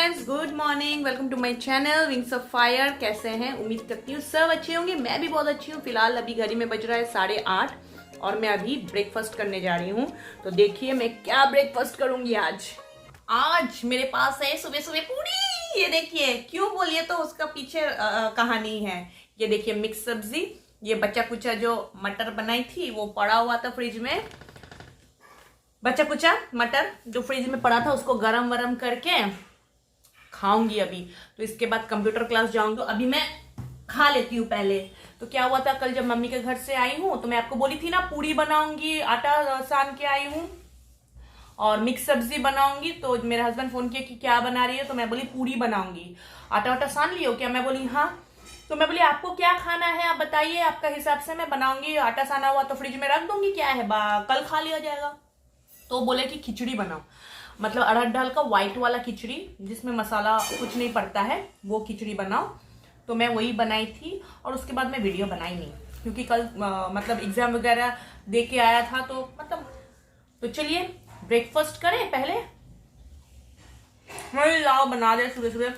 Friends, good morning. Welcome to my channel wings of fire. कैसे हैं? उम्मीद करती हूँ सब अच्छे होंगे। मैं भी बहुत अच्छी हूँ। फिलहाल अभी घड़ी में बज रहा है 8:30 और मैं अभी ब्रेकफास्ट करने जा रही हूँ। तो देखिए मैं क्या ब्रेकफास्ट करूंगी आज। आज मेरे पास है सुबह सुबह पूरी। ये देखिए, क्यों बोलिए तो उसका पीछे कहानी है। ये देखिए मिक्स सब्जी। ये बच्चा कुचा जो मटर बनाई थी वो पड़ा हुआ था फ्रिज में। बचा कुचा मटर जो फ्रिज में पड़ा था उसको गरम वरम करके खाऊंगी अभी। तो इसके बाद कंप्यूटर क्लास जाऊंगी। तो अभी मैं खा लेती हूँ पहले। तो क्या हुआ था, कल जब मम्मी के घर से आई हूँ तो मैं आपको बोली थी ना पूरी बनाऊंगी, आटा सान के आई हूँ और मिक्स सब्जी बनाऊंगी। तो मेरे हस्बैंड फोन किया कि क्या बना रही है, तो मैं बोली पूरी बनाऊंगी। आटा वाटा सान लियो क्या? मैं बोली हाँ। तो मैं बोली आपको क्या खाना है आप बताइए, आपका हिसाब से मैं बनाऊंगी। आटा साना हुआ तो फ्रिज में रख दूंगी, क्या है कल खा लिया जाएगा। तो बोले कि खिचड़ी बनाओ, मतलब अरहर दाल का व्हाइट वाला खिचड़ी जिसमें मसाला कुछ नहीं पड़ता है, वो खिचड़ी बनाओ। तो मैं वही बनाई थी और उसके बाद मैं वीडियो बनाई नहीं क्योंकि कल मतलब एग्जाम वगैरह दे के आया था। तो मतलब तो चलिए ब्रेकफास्ट करें पहले। मैं लाओ बना दे सुबह सुबह।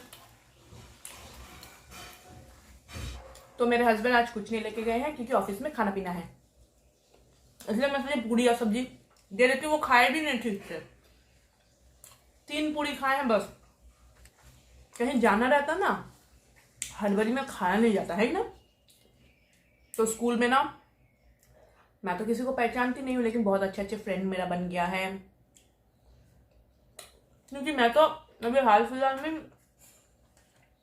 तो मेरे हस्बैंड आज कुछ नहीं लेके गए हैं क्योंकि ऑफिस में खाना पीना है, इसलिए मैं तुझे पूरी या सब्जी दे देती हूँ। वो खाए भी नहीं ठीक से, 3 पूरी खाए हैं बस। कहीं जाना रहता ना, हड़बड़ी में खाया नहीं जाता है ना। तो स्कूल में ना मैं तो किसी को पहचानती नहीं हूँ, लेकिन बहुत अच्छे अच्छे फ्रेंड मेरा बन गया है। क्योंकि मैं तो अभी हाल फिलहाल में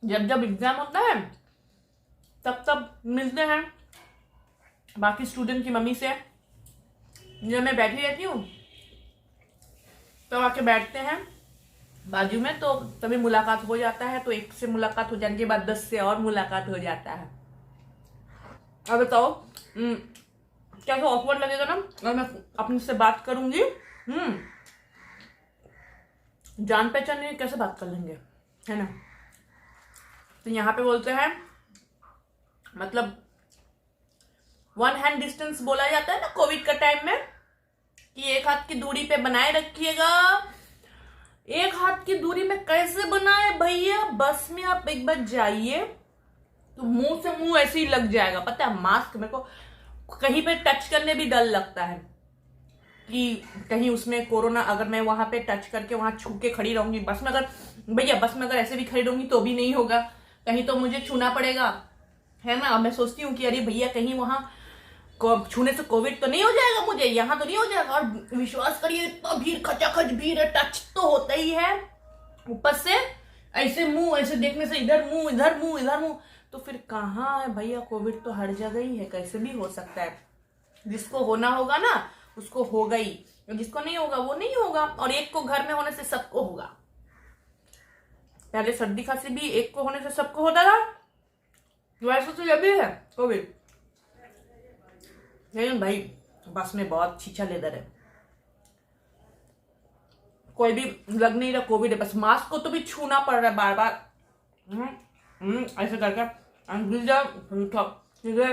जब जब एग्जाम होता है तब तब मिलते हैं बाकी स्टूडेंट की मम्मी से। जब मैं बैठी रहती हूँ तो आके बैठते हैं बाजू में, तो तभी मुलाकात हो जाता है। तो एक से मुलाकात हो जाने के बाद 10 से और मुलाकात हो जाता है। अब बताओ क्या तो ऑकवर्ड लगेगा ना अगर मैं अपने से बात करूंगी। जान पहचान नहीं, कैसे बात कर लेंगे, है ना। तो यहाँ पे बोलते हैं मतलब 1 हैंड डिस्टेंस बोला जाता है ना कोविड का टाइम में, कि 1 हाथ की दूरी पे बनाए रखिएगा। 1 हाथ की दूरी में कैसे बनाए भैया? बस में आप एक बार जाइए तो मुंह से मुंह ऐसे ही लग जाएगा। पता है मास्क मेरे को कहीं पे टच करने भी डर लगता है कि कहीं उसमें कोरोना, अगर मैं वहां पे टच करके वहां छू के खड़ी रहूंगी बस में, अगर भैया बस में अगर ऐसे भी खड़ी रहूंगी तो भी नहीं होगा, कहीं तो मुझे छूना पड़ेगा, है ना। अब मैं सोचती हूँ कि अरे भैया कहीं वहां छूने से कोविड तो नहीं हो जाएगा मुझे, यहाँ तो नहीं हो जाएगा। और विश्वास करिए इतना भीड़, खचाखच भीड़ है, टच तो होता ही है। ऊपर से ऐसे मुंह, ऐसे देखने से इधर मुंह इधर मुंह इधर मुंह, तो फिर कहाँ है भैया? कोविड तो हर जगह ही है, कैसे भी हो सकता है। जिसको होना होगा ना उसको होगा ही, जिसको नहीं होगा वो नहीं होगा। और एक को घर में होने से सबको होगा। पहले सर्दी खांसी भी एक को होने से सबको होता था, वैसे तो जब भी है कोविड। लेकिन भाई बस में बहुत छीछा लेदर है, कोई भी लग नहीं रहा कोविड है। बस मास्क को तो भी छूना पड़ रहा है बार बार, ऐसे करके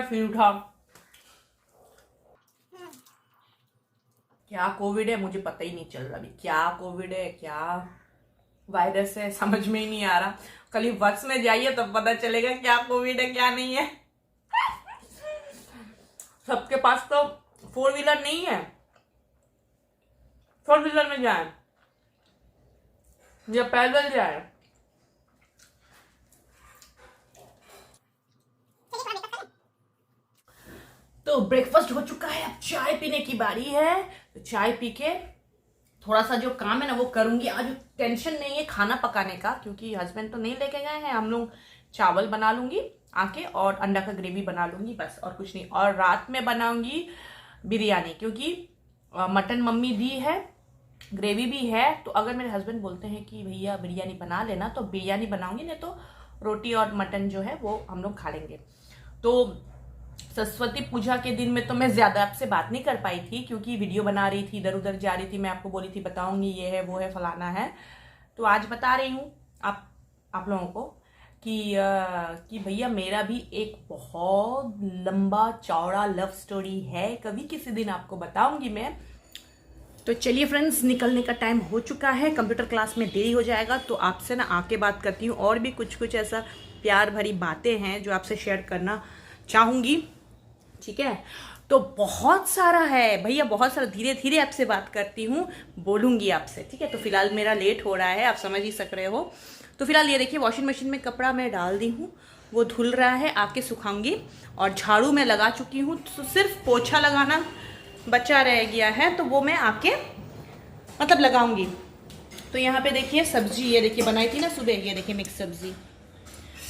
फिर उठा। क्या कोविड है मुझे पता ही नहीं चल रहा अभी, क्या कोविड है क्या वायरस है समझ में ही नहीं आ रहा। कल बस में जाइए तब तो पता चलेगा क्या कोविड है क्या नहीं है। सबके पास तो 4 व्हीलर नहीं है, 4 व्हीलर में जाए या पैदल जाए। तो ब्रेकफास्ट हो चुका है, अब चाय पीने की बारी है। तो चाय पी के थोड़ा सा जो काम है ना वो करूंगी। आज टेंशन नहीं है खाना पकाने का क्योंकि हस्बैंड तो नहीं लेके गए हैं। हम लोग चावल बना लूंगी आके और अंडा का ग्रेवी बना लूंगी, बस और कुछ नहीं। और रात में बनाऊंगी बिरयानी क्योंकि मटन मम्मी दी है, ग्रेवी भी है। तो अगर मेरे हस्बैंड बोलते हैं कि भैया बिरयानी बना लेना तो बिरयानी बनाऊंगी, नहीं तो रोटी और मटन जो है वो हम लोग खा लेंगे। तो सरस्वती पूजा के दिन में तो मैं ज्यादा आपसे बात नहीं कर पाई थी क्योंकि वीडियो बना रही थी, इधर उधर जा रही थी। मैं आपको बोली थी बताऊंगी ये है वो है फलाना है। तो आज बता रही हूँ आप लोगों को कि भैया मेरा भी एक बहुत लंबा चौड़ा लव स्टोरी है, कभी किसी दिन आपको बताऊंगी मैं। तो चलिए फ्रेंड्स, निकलने का टाइम हो चुका है। कंप्यूटर क्लास में देरी हो जाएगा, तो आपसे ना आके बात करती हूँ। और भी कुछ कुछ ऐसा प्यार भरी बातें हैं जो आपसे शेयर करना चाहूँगी, ठीक है। तो बहुत सारा है भैया, बहुत सारा। धीरे धीरे आपसे बात करती हूँ, बोलूँगी आपसे, ठीक है। तो फिलहाल मेरा लेट हो रहा है, आप समझ ही सक रहे हो। तो फिलहाल ये देखिए, वॉशिंग मशीन में कपड़ा मैं डाल दी हूँ, वो धुल रहा है, आके सुखाऊंगी। और झाड़ू मैं लगा चुकी हूँ, तो सिर्फ पोछा लगाना बचा रह गया है, तो वो मैं आके मतलब लगाऊंगी। तो यहाँ पे देखिए सब्जी, ये देखिए बनाई थी ना सुबह, ये देखिए मिक्स सब्जी।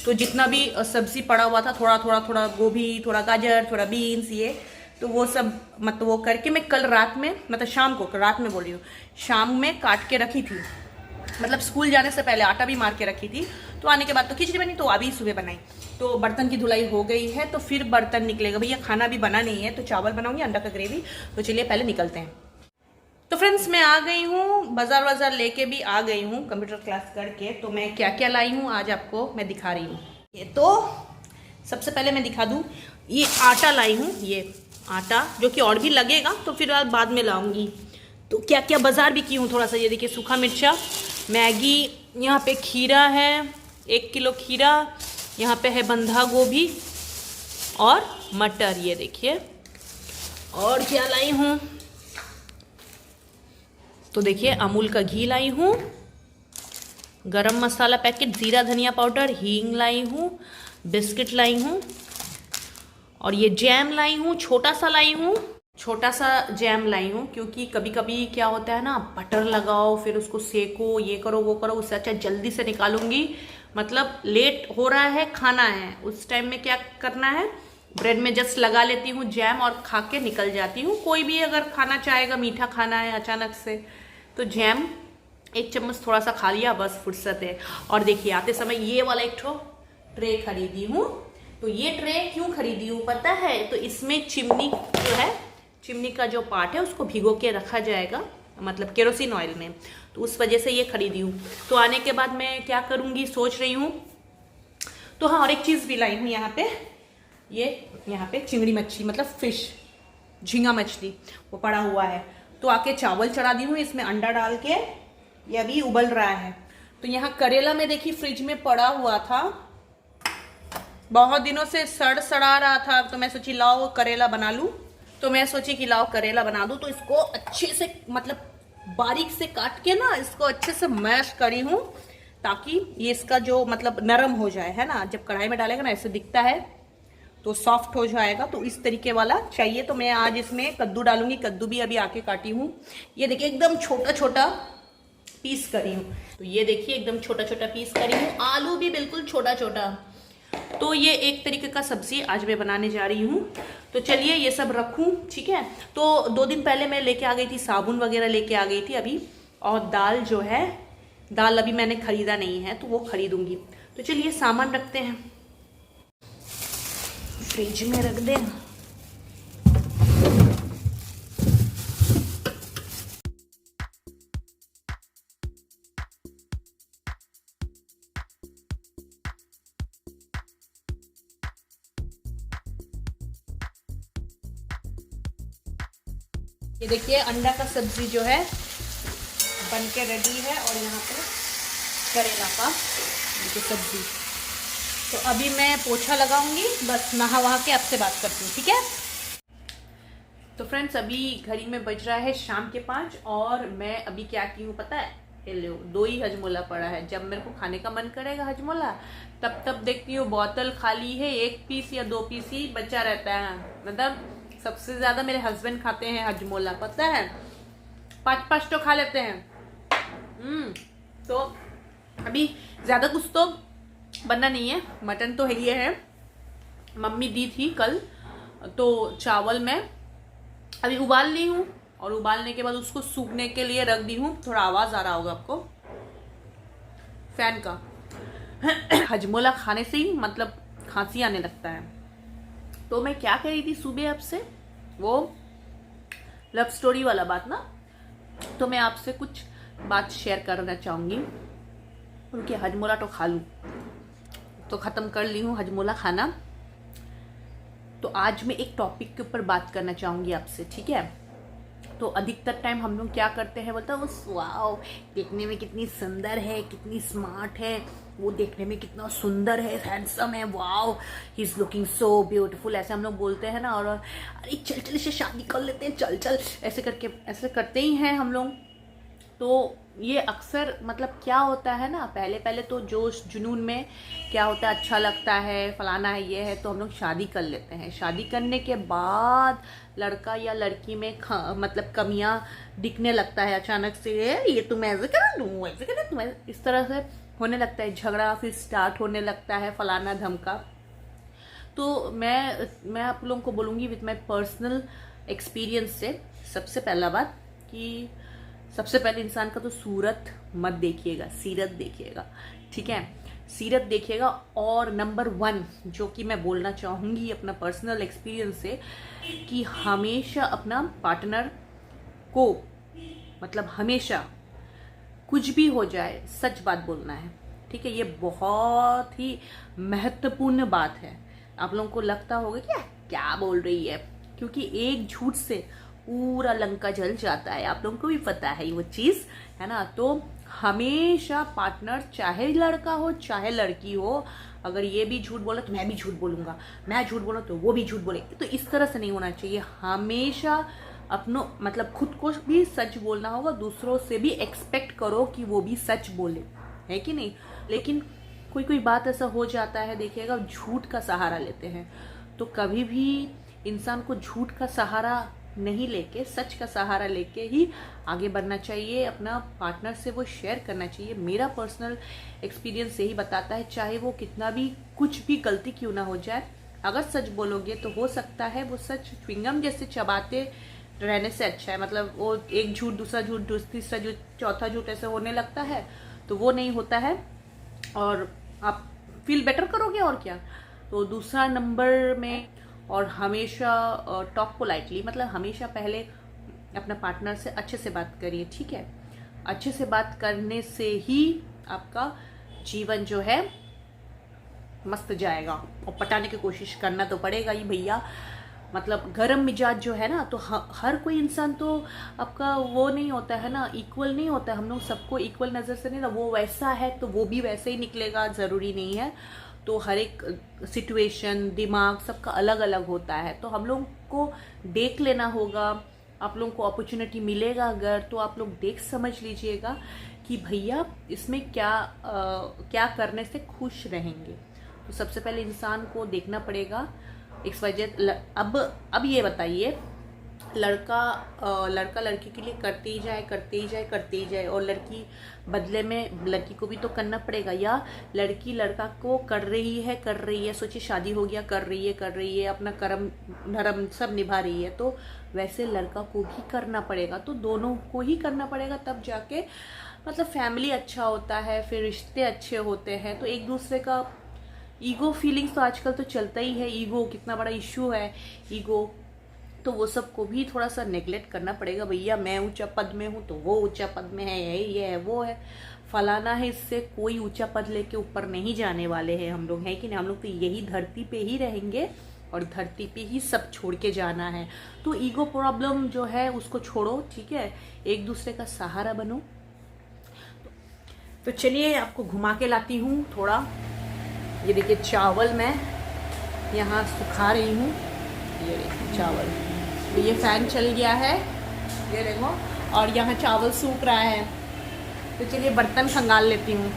तो जितना भी सब्जी पड़ा हुआ था, थोड़ा थोड़ा थोड़ा गोभी, थोड़ा गाजर, थोड़ा बीन्स, ये तो वो सब मतलब वो करके मैं कल रात में, मतलब शाम को, रात में बोल रही हूँ, शाम में काट के रखी थी। मतलब स्कूल जाने से पहले आटा भी मार के रखी थी। तो आने के बाद तो खिचड़ी बनी, तो अभी सुबह बनाई। तो बर्तन की धुलाई हो गई है, तो फिर बर्तन निकलेगा। भैया खाना भी बना नहीं है, तो चावल बनाऊंगी, अंडा का ग्रेवी। तो चलिए पहले निकलते हैं। तो फ्रेंड्स, मैं आ गई हूँ, बाजार वाजार लेके भी आ गई हूँ कंप्यूटर क्लास करके। तो मैं क्या क्या लाई हूँ आज आपको मैं दिखा रही हूँ। ये तो सबसे पहले मैं दिखा दूँ, ये आटा लाई हूँ, ये आटा जो कि और भी लगेगा, तो फिर बाद में लाऊंगी। तो क्या क्या बाजार भी की हूँ थोड़ा सा, ये देखिए सूखा मिर्चा, मैगी, यहाँ पे खीरा है 1 किलो खीरा, यहाँ पे है बंधा गोभी और मटर, ये देखिए। और क्या लाई हूँ, तो देखिए अमूल का घी लाई हूँ, गरम मसाला पैकेट, जीरा धनिया पाउडर, हींग लाई हूँ, बिस्किट लाई हूँ, और ये जैम लाई हूँ, छोटा सा लाई हूँ, छोटा सा जैम लाई हूँ। क्योंकि कभी कभी क्या होता है ना, बटर लगाओ फिर उसको सेको, ये करो वो करो, उससे अच्छा जल्दी से निकालूंगी। मतलब लेट हो रहा है, खाना है, उस टाइम में क्या करना है, ब्रेड में जस्ट लगा लेती हूँ जैम और खा के निकल जाती हूँ। कोई भी अगर खाना चाहेगा, मीठा खाना है अचानक से, तो जैम 1 चम्मच थोड़ा सा खा लिया, बस फुर्सत है। और देखिए आते समय ये वाला एक ठो ट्रे खरीदी हूँ। तो ये ट्रे क्यों खरीदी हूँ पता है, तो इसमें चिमनी जो है, चिमनी का जो पार्ट है उसको भिगो के रखा जाएगा, मतलब केरोसिन ऑयल में, तो उस वजह से ये खरीदी हूँ। तो आने के बाद मैं क्या करूँगी सोच रही हूँ। तो हाँ, और एक चीज़ भी लाई हूँ यहाँ पे, ये यहाँ पे चिंगड़ी मच्छी, मतलब फिश, झींगा मछली, वो पड़ा हुआ है। तो आके चावल चढ़ा दी हूँ, इसमें अंडा डाल के, ये अभी उबल रहा है। तो यहाँ करेला में देखिए फ्रिज में पड़ा हुआ था, बहुत दिनों से सड़ा रहा था, तो मैं सोची लाओ करेला बना लूँ। तो मैं सोची कि लाओ करेला बना दूँ। तो इसको अच्छे से मतलब बारीक से काट के ना, इसको अच्छे से मैश करी हूँ, ताकि ये इसका जो मतलब नरम हो जाए, है ना। जब कढ़ाई में डालेगा ना ऐसे दिखता है, तो सॉफ्ट हो जाएगा। तो इस तरीके वाला चाहिए। तो मैं आज इसमें कद्दू डालूंगी, कद्दू भी अभी आके काटी हूँ। ये देखिए एकदम छोटा छोटा पीस करी हूँ। तो ये देखिए एकदम छोटा छोटा पीस करी हूँ। आलू भी बिल्कुल छोटा छोटा। तो ये एक तरीके का सब्जी आज मैं बनाने जा रही हूँ। तो चलिए ये सब रखूँ, ठीक है। तो 2 दिन पहले मैं लेके आ गई थी, साबुन वगैरह लेके आ गई थी अभी। और दाल जो है, दाल अभी मैंने खरीदा नहीं है, तो वो खरीदूंगी। तो चलिए सामान रखते हैं, फ्रिज में रख दें। ये देखिए अंडा का सब्जी जो है बन के रेडी है, और यहाँ पे करेला का देखिए सब्जी। तो अभी मैं पोछा लगाऊंगी, बस नहा वहा के आपसे बात करती हूँ, ठीक है। तो फ्रेंड्स, अभी घड़ी में बज रहा है शाम के 5, और मैं अभी क्या की हूँ पता है, ये लो 2 ही हजमोला पड़ा है। जब मेरे को खाने का मन करेगा हजमोला, तब देखती हूँ बोतल खाली है, 1 पीस या 2 पीस ही बचा रहता है। मतलब सबसे ज्यादा मेरे हस्बैंड खाते हैं हजमोला, पता है, 5-5 तो खा लेते हैं। तो अभी ज्यादा कुछ तो बनना नहीं है, मटन तो ये है, मम्मी दी थी कल। तो चावल मैं अभी उबाल ली हूँ, और उबालने के बाद उसको सूखने के लिए रख दी हूँ। थोड़ा आवाज आ रहा होगा आपको फैन का। हजमोला खाने से ही मतलब खांसी आने लगता है। तो मैं क्या कह रही थी सुबह आपसे, वो लव स्टोरी वाला बात ना। तो मैं आपसे कुछ बात शेयर करना चाहूंगी। उनके हजमोला तो खा लूँ, तो ख़त्म कर ली हूँ हजमोला खाना। तो आज मैं एक टॉपिक के ऊपर बात करना चाहूँगी आपसे, ठीक है। तो अधिकतर टाइम हम लोग क्या करते हैं, बोलता है उस वाओ देखने में कितनी सुंदर है, कितनी स्मार्ट है, वो देखने में कितना सुंदर है, हैंडसम है, wow he is looking so beautiful, ऐसे हम लोग बोलते हैं ना। और अरे चल चल इसे शादी कर लेते हैं, चल चल, ऐसे करके ऐसे करते ही हैं हम लोग। तो ये अक्सर मतलब क्या होता है ना, पहले पहले तो जोश जुनून में क्या होता है, अच्छा लगता है, फलाना है, ये है, तो हम लोग शादी कर लेते हैं। शादी करने के बाद लड़का या लड़की में मतलब कमियां दिखने लगता है अचानक से, ये तुम ऐसे करा, तुम ऐसे करा, तुम इस तरह से होने लगता है, झगड़ा फिर स्टार्ट होने लगता है, फलाना धमका। तो मैं आप लोगों को बोलूँगी विथ माई पर्सनल एक्सपीरियंस से, सबसे पहला बात कि सबसे पहले इंसान का तो सूरत मत देखिएगा, सीरत देखिएगा, ठीक है, सीरत देखिएगा। और नंबर 1 जो कि मैं बोलना चाहूँगी अपना पर्सनल एक्सपीरियंस से, कि हमेशा अपना पार्टनर को मतलब हमेशा कुछ भी हो जाए सच बात बोलना है, ठीक है। ये बहुत ही महत्वपूर्ण बात है। आप लोगों को लगता होगा कि क्या बोल रही है, क्योंकि एक झूठ से पूरा लंका जल जाता है, आप लोगों को भी पता है वो चीज, है ना। तो हमेशा पार्टनर चाहे लड़का हो चाहे लड़की हो, अगर ये भी झूठ बोला तो मैं भी झूठ बोलूंगा, मैं झूठ बोला तो वो भी झूठ बोलेगी, तो इस तरह से नहीं होना चाहिए। हमेशा अपनो मतलब खुद को भी सच बोलना होगा, दूसरों से भी एक्सपेक्ट करो कि वो भी सच बोले, है कि नहीं। लेकिन कोई कोई बात ऐसा हो जाता है, देखिएगा, झूठ का सहारा लेते हैं। तो कभी भी इंसान को झूठ का सहारा नहीं लेके सच का सहारा लेके ही आगे बढ़ना चाहिए, अपना पार्टनर से वो शेयर करना चाहिए। मेरा पर्सनल एक्सपीरियंस यही बताता है, चाहे वो कितना भी कुछ भी गलती क्यों ना हो जाए, अगर सच बोलोगे तो हो सकता है वो सच च्युइंगम जैसे चबाते रहने से अच्छा है। मतलब वो एक झूठ दूसरा झूठ तीसरा झूठ चौथा झूठ ऐसे होने लगता है, तो वो नहीं होता है और आप फील बेटर करोगे और क्या। तो दूसरा नंबर में, और हमेशा टॉक पोलाइटली, मतलब हमेशा पहले अपना पार्टनर से अच्छे से बात करिए, ठीक है। अच्छे से बात करने से ही आपका जीवन जो है मस्त जाएगा। और पटाने की कोशिश करना तो पड़ेगा ही भैया, मतलब गरम मिजाज जो है ना, तो हर कोई इंसान तो आपका वो नहीं होता है ना, इक्वल नहीं होता है। हम लोग सबको इक्वल नज़र से नहीं ना, वो वैसा है तो वो भी वैसे ही निकलेगा, ज़रूरी नहीं है। तो हर एक सिचुएशन, दिमाग सबका अलग अलग होता है, तो हम लोग को देख लेना होगा। आप लोगों को अपॉर्चुनिटी मिलेगा अगर, तो आप लोग देख समझ लीजिएगा कि भैया इसमें क्या करने से खुश रहेंगे। तो सबसे पहले इंसान को देखना पड़ेगा इस वजह। अब ये बताइए, लड़का लड़की के लिए करते ही जाए, और लड़की बदले में लड़की को भी तो करना पड़ेगा, या लड़की लड़का को कर रही है, सोचिए शादी हो गया, कर रही है, अपना कर्म धर्म सब निभा रही है, तो वैसे लड़का को भी करना पड़ेगा। तो दोनों को ही करना पड़ेगा, तब जाके मतलब फैमिली अच्छा होता है, फिर रिश्ते अच्छे होते हैं। तो एक दूसरे का ईगो फीलिंग्स तो आजकल तो चलता ही है, ईगो कितना बड़ा इश्यू है, ईगो, तो वो सब को भी थोड़ा सा नेगलेक्ट करना पड़ेगा। भैया मैं ऊंचा पद में हूँ तो वो ऊंचा पद में है, ये है वो है, फलाना है, इससे कोई ऊंचा पद लेके ऊपर नहीं जाने वाले हैं हम लोग, हैं कि नहीं। हम लोग तो यही धरती पे ही रहेंगे और धरती पे ही सब छोड़ के जाना है। तो ईगो प्रॉब्लम जो है उसको छोड़ो, ठीक है, एक दूसरे का सहारा बनो। तो चलिए आपको घुमा के लाती हूँ थोड़ा। ये देखिए चावल मैं यहाँ सुखा रही हूँ, ये देखिए चावल, तो ये फैन चल गया है, ये देखो, और यहाँ चावल सूख रहा है। तो चलिए बर्तन खंगाल लेती हूँ।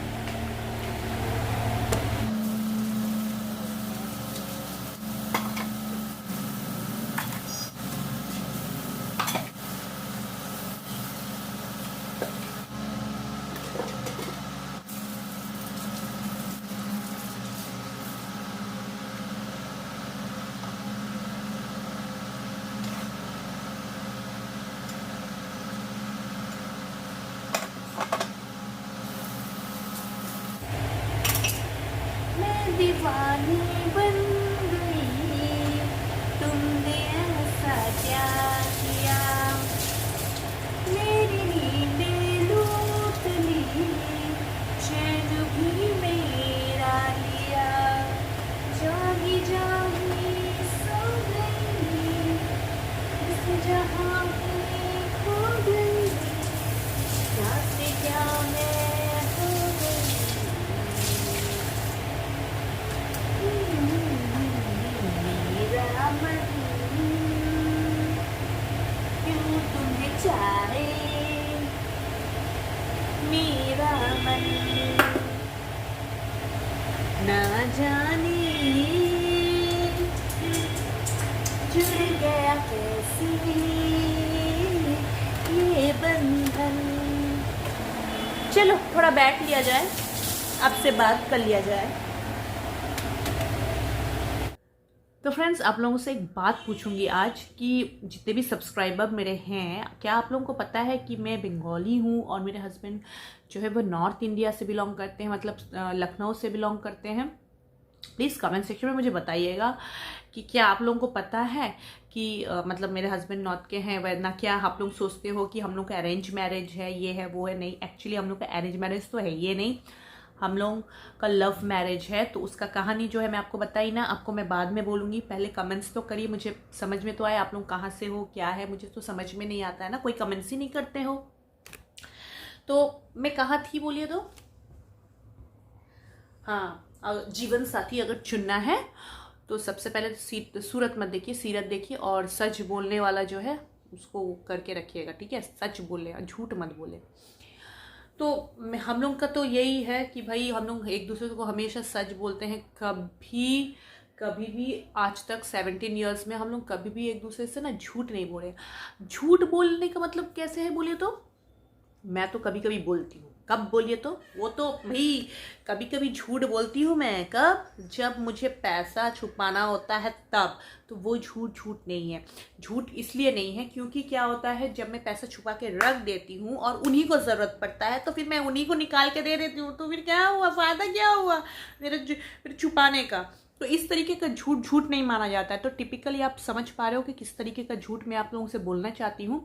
दामन, ना जाने जुड़ गया कैसे ये बंधन। चलो थोड़ा बैठ लिया जाए, आपसे बात कर लिया जाए। तो फ्रेंड्स, आप लोगों से एक बात पूछूंगी आज कि जितने भी सब्सक्राइबर मेरे हैं, क्या आप लोगों को पता है कि मैं बंगाली हूँ और मेरे हस्बैंड जो है वो नॉर्थ इंडिया से बिलोंग करते हैं, मतलब लखनऊ से बिलोंग करते हैं। प्लीज़ कमेंट सेक्शन में मुझे बताइएगा कि क्या आप लोगों को पता है कि मतलब मेरे हस्बैंड नॉर्थ के हैं, वरना क्या आप लोग सोचते हो कि हम लोग का अरेंज मैरिज है, ये है वो है। नहीं, एक्चुअली हम लोग का अरेंज मैरिज तो है ये नहीं, हम लोग का लव मैरिज है। तो उसका कहानी जो है मैं आपको बताई ना, आपको मैं बाद में बोलूँगी। पहले कमेंट्स तो करिए, मुझे समझ में तो आए आप लोग कहाँ से हो, क्या है, मुझे तो समझ में नहीं आता है ना, कोई कमेंट्स ही नहीं करते हो। तो मैं कहाँ थी बोलिए तो, हाँ, जीवन साथी अगर चुनना है तो सबसे पहले सूरत मत देखिए, सीरत देखिए, और सच बोलने वाला जो है उसको करके रखिएगा, ठीक है। सच बोले, झूठ मत बोले। तो हम लोग का तो यही है कि भाई हम लोग एक दूसरे को हमेशा सच बोलते हैं। कभी भी आज तक 17 ईयर्स में हम लोग कभी भी एक दूसरे से ना झूठ नहीं बोले। झूठ बोलने का मतलब कैसे है बोलिए तो, मैं तो कभी कभी बोलती हूँ। कब बोलिए तो, वो तो भाई कभी कभी झूठ बोलती हूँ मैं। कब? जब मुझे पैसा छुपाना होता है तब। तो वो झूठ नहीं है। झूठ इसलिए नहीं है क्योंकि क्या होता है, जब मैं पैसा छुपा के रख देती हूँ और उन्हीं को ज़रूरत पड़ता है तो फिर मैं उन्हीं को निकाल के दे देती हूँ, तो फिर क्या हुआ, फ़ायदा क्या हुआ मेरे छुपाने का। तो इस तरीके का झूठ नहीं माना जाता है। तो टिपिकली आप समझ पा रहे हो कि किस तरीके का झूठ मैं आप लोगों से बोलना चाहती हूँ।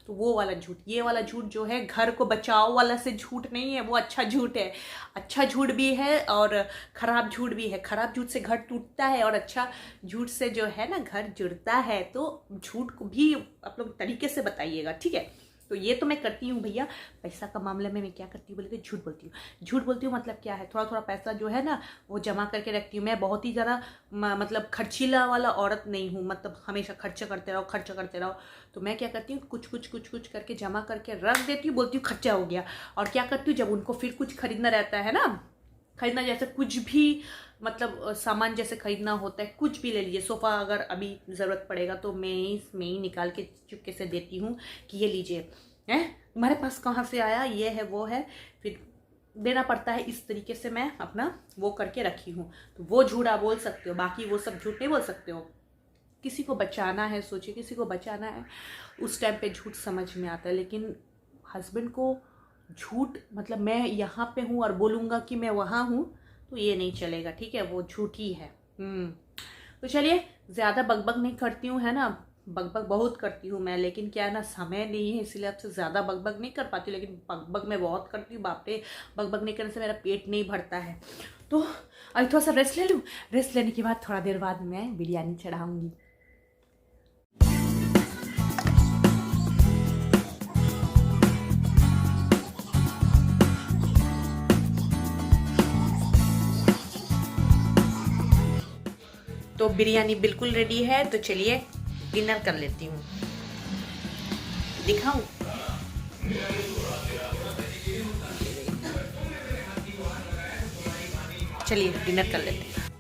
तो वो वाला झूठ, ये वाला झूठ जो है घर को बचाओ वाला से झूठ नहीं है, वो अच्छा झूठ है। अच्छा झूठ भी है और खराब झूठ भी है। खराब झूठ से घर टूटता है और अच्छा झूठ से जो है ना घर जुड़ता है। तो झूठ को भी आप लोग तरीके से बताइएगा, ठीक है। तो ये तो मैं करती हूँ भैया। पैसा का मामले में मैं क्या करती हूँ बोले तो झूठ बोलती हूँ। झूठ बोलती हूँ मतलब क्या है, थोड़ा थोड़ा पैसा जो है ना वो जमा करके रखती हूँ। मैं बहुत ही ज़्यादा मतलब खर्चीला वाला औरत नहीं हूँ, मतलब हमेशा खर्चा करते रहो। तो मैं क्या करती हूँ, कुछ करके जमा करके रख देती हूँ, बोलती हूँ खर्चा हो गया। और क्या करती हूँ, जब उनको फिर कुछ खरीदना रहता है ना, खरीदना जैसे कुछ भी मतलब सामान जैसे खरीदना होता है, कुछ भी ले लीजिए, सोफ़ा अगर अभी ज़रूरत पड़ेगा तो मैं ही निकाल के चुपके से देती हूँ कि ये लीजिए, हैं तुम्हारे पास कहाँ से आया, ये है वो है, फिर देना पड़ता है। इस तरीके से मैं अपना वो करके रखी हूँ। तो वो झूठ आप बोल सकते हो, बाकी वो सब झूठ नहीं बोल सकते हो। किसी को बचाना है, सोचिए किसी को बचाना है, उस टाइम पे झूठ समझ में आता है। लेकिन हस्बैंड को झूठ मतलब मैं यहाँ पे हूँ और बोलूँगा कि मैं वहाँ हूँ, तो ये नहीं चलेगा, ठीक है, वो झूठ ही है। तो चलिए, ज़्यादा बकबक नहीं करती हूँ, है ना। बकबक बहुत करती हूँ मैं, लेकिन क्या है ना, समय नहीं है इसलिए आपसे ज़्यादा बकबक नहीं कर पाती हूँ। लेकिन बकबक मैं बहुत करती हूँ, बाप रे। बकबक नहीं करने से मेरा पेट नहीं भरता है। तो अभी थोड़ा सा रेस्ट ले लूँ। रेस्ट लेने के बाद थोड़ा देर बाद मैं बिरयानी चढ़ाऊँगी। तो बिरयानी बिल्कुल रेडी है, तो चलिए डिनर कर लेती हूँ। दिखाऊं? चलिए डिनर कर लेते हैं।